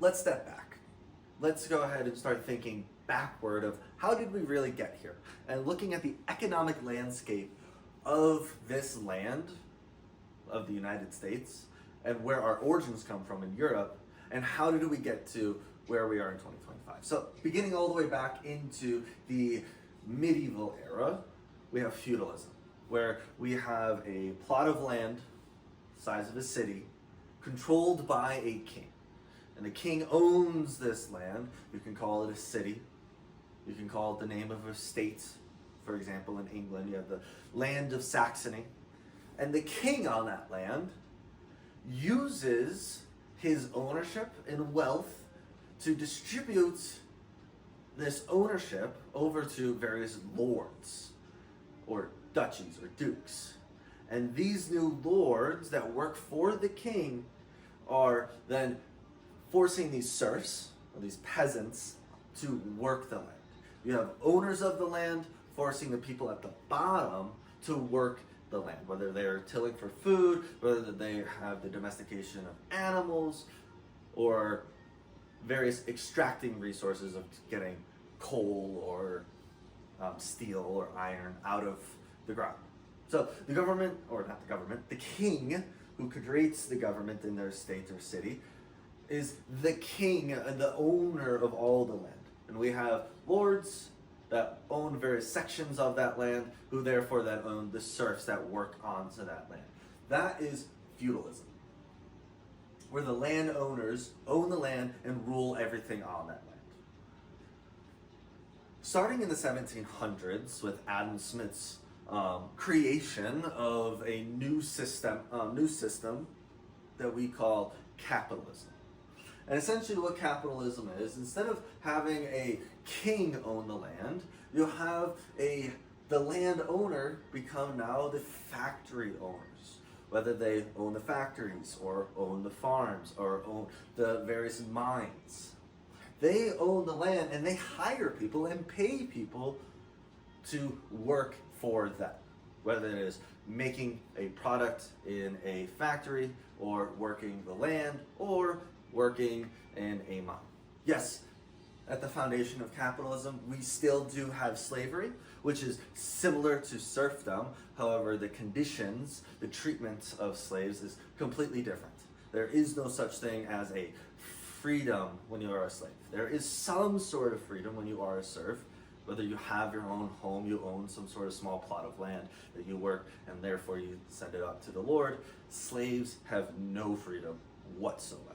let's step back. Let's go ahead and start thinking backward of how did we really get here? And looking at the economic landscape of this land, of the United States, and where our origins come from in Europe, and how did we get to where we are in 2025. So beginning all the way back into the medieval era, we have feudalism, where we have a plot of land, size of a city, controlled by a king. And the king owns this land. You can call it a city. You can call it the name of a state. For example, in England, you have the land of Saxony. And the king on that land uses his ownership and wealth to distribute this ownership over to various lords or duchies or dukes. And these new lords that work for the king are then forcing these serfs or these peasants to work the land. You have owners of the land forcing the people at the bottom to work the land, whether they're tilling for food, whether they have the domestication of animals, or various extracting resources of getting coal or steel or iron out of the ground. So the government, or not the government, the king who creates the government in their state or city is the king and the owner of all the land. And we have lords that own various sections of that land, who therefore then own the serfs that work onto that land. That is feudalism, where the landowners own the land and rule everything on that land. Starting in the 1700s with Adam Smith's creation of a new system that we call capitalism. And essentially what capitalism is, instead of having a king own the land, you have the landowner become now the factory owners. Whether they own the factories or own the farms or own the various mines. They own the land and they hire people and pay people to work for them. Whether it is making a product in a factory or working the land or working in a mine. Yes, at the foundation of capitalism, we still do have slavery, which is similar to serfdom. However, the conditions, the treatment of slaves is completely different. There is no such thing as a freedom when you are a slave. There is some sort of freedom when you are a serf. Whether you have your own home, you own some sort of small plot of land that you work, and therefore you send it up to the Lord. Slaves have no freedom whatsoever.